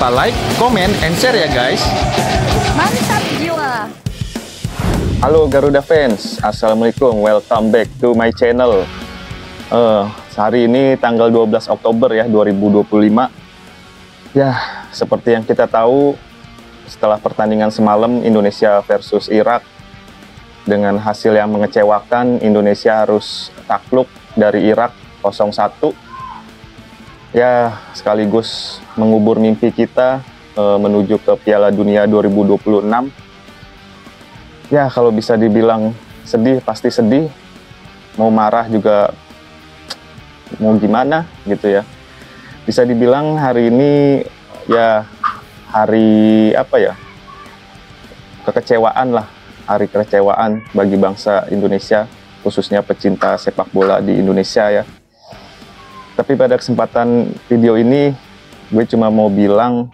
lupa like, comment, and share ya guys. Mantap jiwa. Halo Garuda fans, assalamualaikum, welcome back to my channel. Hari ini tanggal 12 Oktober ya 2025. Ya, seperti yang kita tahu, setelah pertandingan semalam Indonesia versus Irak, dengan hasil yang mengecewakan, Indonesia harus takluk dari Irak 0-1. Ya, sekaligus mengubur mimpi kita menuju ke Piala Dunia 2026. Ya, kalau bisa dibilang sedih, pasti sedih. Mau marah juga mau gimana gitu ya. Bisa dibilang hari ini ya hari apa ya? Kekecewaan lah, hari kekecewaan bagi bangsa Indonesia, khususnya pecinta sepak bola di Indonesia ya. Tapi pada kesempatan video ini gue cuma mau bilang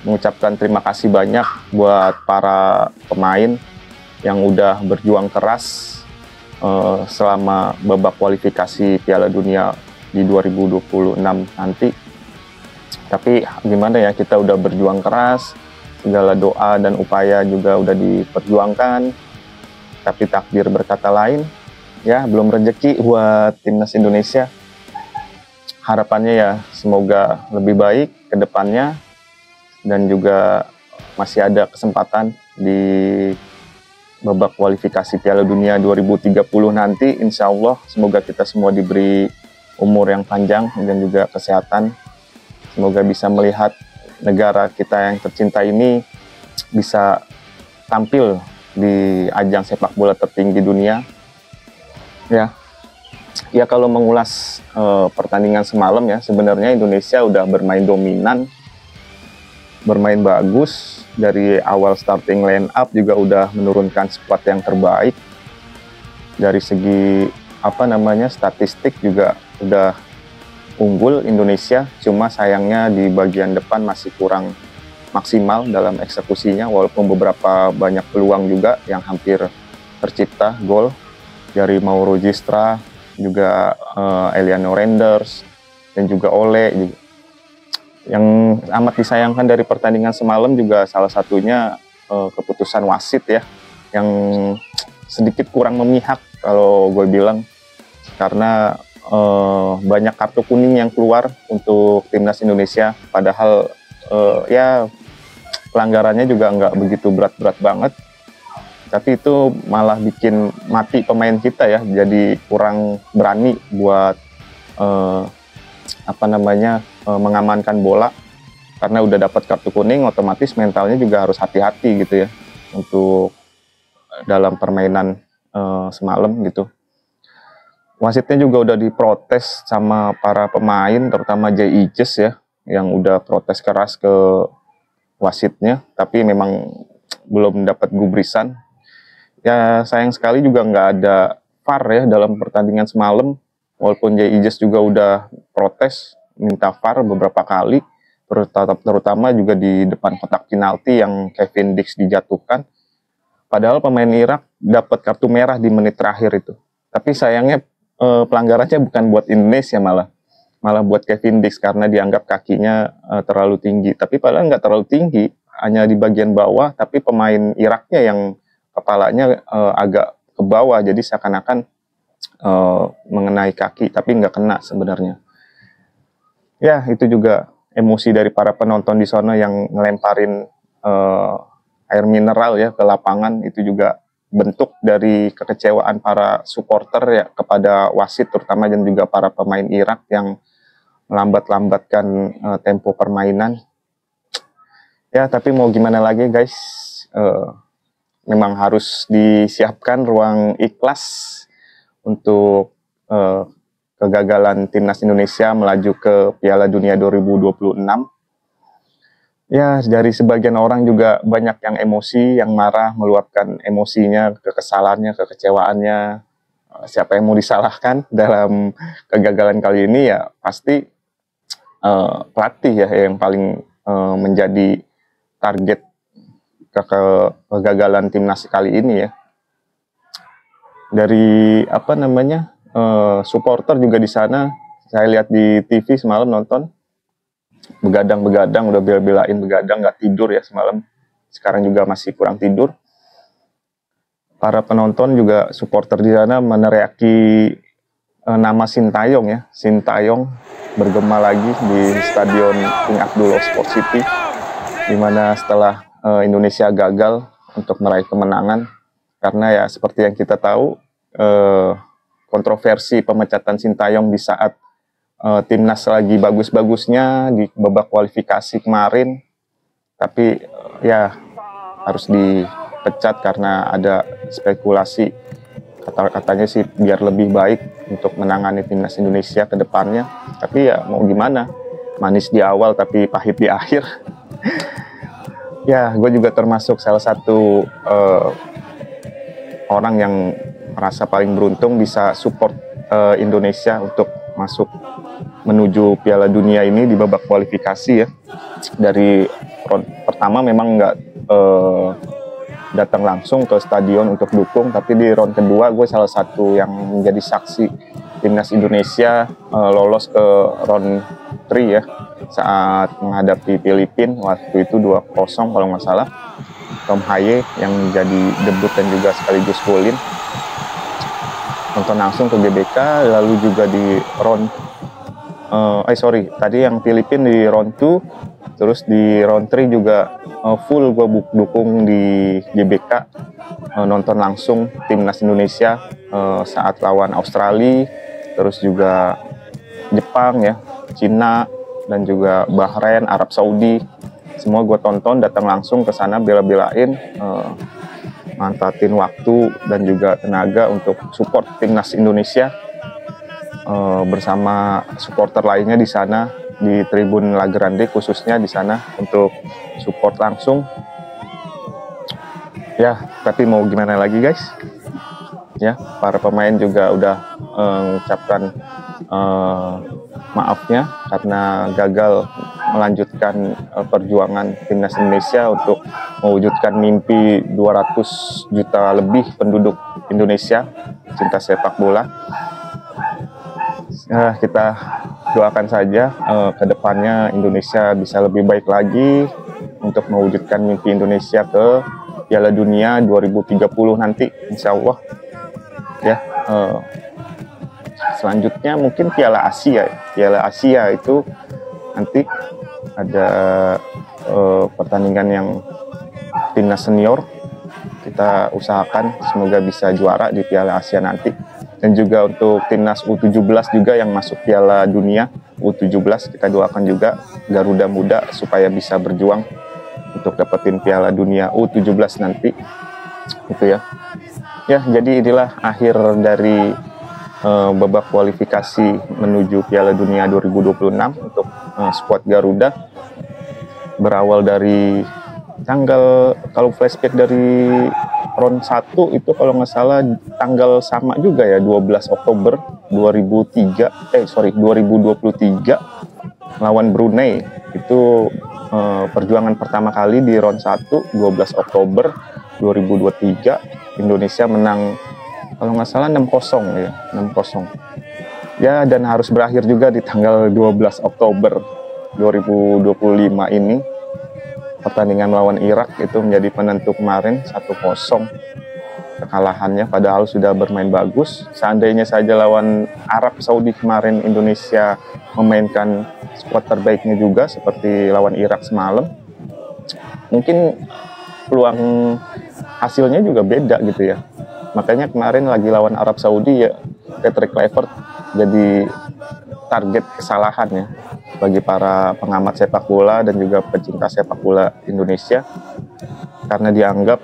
mengucapkan terima kasih banyak buat para pemain yang udah berjuang keras selama babak kualifikasi Piala Dunia di 2026 nanti. Tapi gimana ya, kita udah berjuang keras, segala doa dan upaya juga udah diperjuangkan, tapi takdir berkata lain ya, belum rezeki buat timnas Indonesia. Harapannya ya semoga lebih baik ke depannya, dan juga masih ada kesempatan di babak kualifikasi Piala Dunia 2030 nanti. Insya Allah semoga kita semua diberi umur yang panjang dan juga kesehatan. Semoga bisa melihat negara kita yang tercinta ini bisa tampil di ajang sepak bola tertinggi dunia. Ya kalau mengulas pertandingan semalam ya, sebenarnya Indonesia udah bermain dominan, bermain bagus. Dari awal starting line up juga udah menurunkan squad yang terbaik. Dari segi statistik juga udah unggul Indonesia, cuma sayangnya di bagian depan masih kurang maksimal dalam eksekusinya, walaupun beberapa banyak peluang juga yang hampir tercipta gol dari Mauro Gistra, juga Eliano Renders, dan juga Ole juga. Yang amat disayangkan dari pertandingan semalam juga salah satunya keputusan wasit ya, yang sedikit kurang memihak kalau gue bilang, karena banyak kartu kuning yang keluar untuk timnas Indonesia, padahal ya pelanggarannya juga nggak begitu berat-berat banget, tapi itu malah bikin mati pemain kita ya, jadi kurang berani buat mengamankan bola, karena udah dapat kartu kuning, otomatis mentalnya juga harus hati-hati gitu ya untuk dalam permainan semalam gitu. Wasitnya juga udah diprotes sama para pemain, terutama Jay Ijes ya, yang udah protes keras ke wasitnya, tapi memang belum dapat gubrisan. Ya sayang sekali juga nggak ada VAR ya dalam pertandingan semalam, walaupun Jay Ijes juga udah protes minta VAR beberapa kali, terutama juga di depan kotak penalti yang Kevin Dix dijatuhkan. Padahal pemain Irak dapat kartu merah di menit terakhir itu. Tapi sayangnya pelanggarannya bukan buat Indonesia, malah buat Kevin Dix, karena dianggap kakinya terlalu tinggi. Tapi padahal nggak terlalu tinggi, hanya di bagian bawah, tapi pemain Iraknya yang kepalanya agak ke bawah, jadi seakan-akan mengenai kaki, tapi nggak kena sebenarnya. Ya, itu juga emosi dari para penonton di sana yang ngelemparin air mineral ya ke lapangan. Itu juga bentuk dari kekecewaan para supporter ya kepada wasit terutama, dan juga para pemain Irak yang melambat-lambatkan tempo permainan. Ya, tapi mau gimana lagi guys, memang harus disiapkan ruang ikhlas untuk kegagalan timnas Indonesia melaju ke Piala Dunia 2026. Ya, dari sebagian orang juga banyak yang emosi, yang marah, meluapkan emosinya, kekesalannya, kekecewaannya. Siapa yang mau disalahkan dalam kegagalan kali ini? Ya pasti pelatih ya yang paling menjadi target kegagalan timnas kali ini ya. Dari supporter juga di sana, saya lihat di TV semalam nonton, begadang udah bela-belain begadang, nggak tidur ya semalam. Sekarang juga masih kurang tidur. Para penonton juga supporter di sana meneriaki nama Sintayong ya. Sintayong bergema lagi di Stadion King Abdullah Sport City, dimana setelah Indonesia gagal untuk meraih kemenangan karena ya seperti yang kita tahu, kontroversi pemecatan Sintayong di saat timnas lagi bagus-bagusnya di babak kualifikasi kemarin, tapi ya harus dipecat karena ada spekulasi katanya sih biar lebih baik untuk menangani timnas Indonesia ke depannya. Tapi ya mau gimana, manis di awal tapi pahit di akhir. Ya gue juga termasuk salah satu orang yang merasa paling beruntung bisa support Indonesia untuk masuk menuju Piala Dunia ini di babak kualifikasi ya. Dari round pertama memang nggak datang langsung ke stadion untuk dukung, tapi di round kedua gue salah satu yang menjadi saksi timnas Indonesia lolos ke round 3 ya, saat menghadapi Filipina waktu itu 2-0 kalau nggak salah. Tom Haye yang jadi debut dan juga sekaligus golin. Nonton langsung ke GBK, lalu juga di round tadi yang Filipina di round 2, terus di round 3 juga full gue dukung di GBK, nonton langsung timnas Indonesia saat lawan Australia, terus juga Jepang ya, Cina, dan juga Bahrain, Arab Saudi. Semua gue tonton, datang langsung ke sana bela-belain, manfaatin waktu dan juga tenaga untuk support timnas Indonesia bersama supporter lainnya di sana di Tribun La Grande, khususnya di sana untuk support langsung. Ya, tapi mau gimana lagi guys? Ya, para pemain juga udah mengucapkan maafnya karena gagal melanjutkan perjuangan timnas Indonesia untuk mewujudkan mimpi 200 juta lebih penduduk Indonesia cinta sepak bola. Kita doakan saja ke depannya Indonesia bisa lebih baik lagi untuk mewujudkan mimpi Indonesia ke Piala Dunia 2030 nanti, insya Allah. Ya, selanjutnya mungkin Piala Asia. Piala Asia itu nanti ada pertandingan yang timnas senior. Kita usahakan semoga bisa juara di Piala Asia nanti. Dan juga untuk timnas U17 juga yang masuk Piala Dunia U17, kita doakan juga Garuda Muda supaya bisa berjuang untuk dapetin Piala Dunia U17 nanti. Itu ya. Ya, jadi inilah akhir dari babak kualifikasi menuju Piala Dunia 2026 untuk skuad Garuda. Berawal dari tanggal, kalau flashback dari round 1 itu kalau nggak salah tanggal sama juga ya, 12 Oktober 2023 lawan Brunei. Itu perjuangan pertama kali di round 1, 12 Oktober 2023. Indonesia menang kalau nggak salah 6-0 ya, 6-0. Ya, dan harus berakhir juga di tanggal 12 Oktober 2025 ini. Pertandingan melawan Irak itu menjadi penentu kemarin, 1-0 kekalahannya, padahal sudah bermain bagus. Seandainya saja lawan Arab Saudi kemarin Indonesia memainkan skuad terbaiknya juga seperti lawan Irak semalam, mungkin peluang hasilnya juga beda gitu ya. Makanya kemarin lagi lawan Arab Saudi ya, Patrick Kluivert jadi target kesalahan ya bagi para pengamat sepak bola dan juga pecinta sepak bola Indonesia, karena dianggap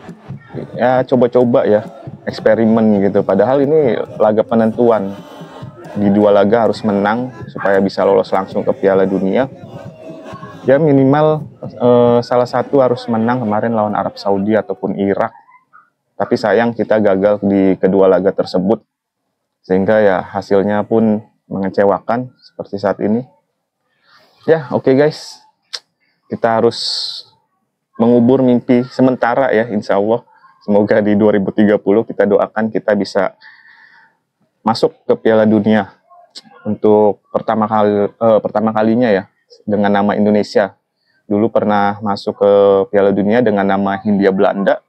ya coba-coba ya, eksperimen gitu. Padahal ini laga penentuan, di 2 laga harus menang supaya bisa lolos langsung ke Piala Dunia. Ya minimal salah satu harus menang kemarin lawan Arab Saudi ataupun Irak. Tapi sayang kita gagal di kedua laga tersebut, sehingga ya hasilnya pun mengecewakan seperti saat ini. Ya, oke guys, kita harus mengubur mimpi sementara ya, insya Allah. Semoga di 2030 kita doakan kita bisa masuk ke Piala Dunia untuk pertama kalinya ya, dengan nama Indonesia. Dulu pernah masuk ke Piala Dunia dengan nama Hindia Belanda.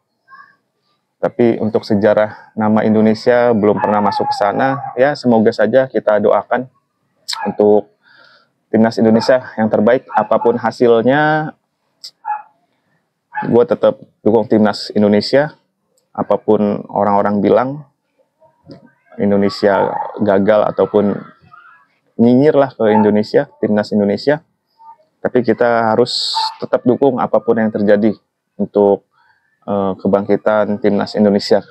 Tapi untuk sejarah nama Indonesia belum pernah masuk ke sana. Ya, semoga saja kita doakan untuk timnas Indonesia yang terbaik. Apapun hasilnya, gue tetap dukung timnas Indonesia. Apapun orang-orang bilang Indonesia gagal ataupun nyinyir lah ke Indonesia, timnas Indonesia. Tapi kita harus tetap dukung apapun yang terjadi untuk kebangkitan timnas Indonesia.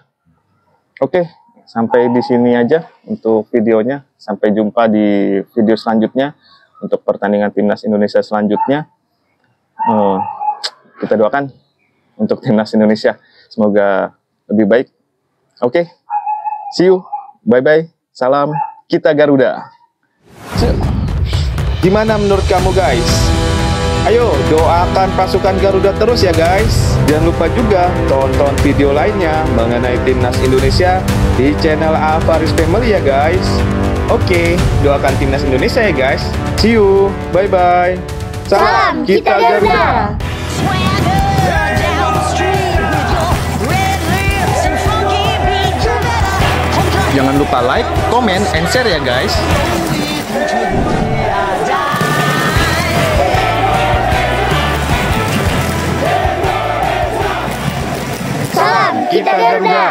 Oke, sampai di sini aja untuk videonya. Sampai jumpa di video selanjutnya untuk pertandingan timnas Indonesia selanjutnya. Kita doakan untuk timnas Indonesia semoga lebih baik. Oke, see you, bye-bye, salam kita Garuda. Gimana menurut kamu guys? Ayo doakan pasukan Garuda terus ya guys. Jangan lupa juga tonton video lainnya mengenai timnas Indonesia di channel Alvaris Family ya guys. Oke, doakan timnas Indonesia ya guys. See you, bye bye. Salam kita Garuda. Jangan lupa like, comment, and share ya guys. Salam kita Garuda.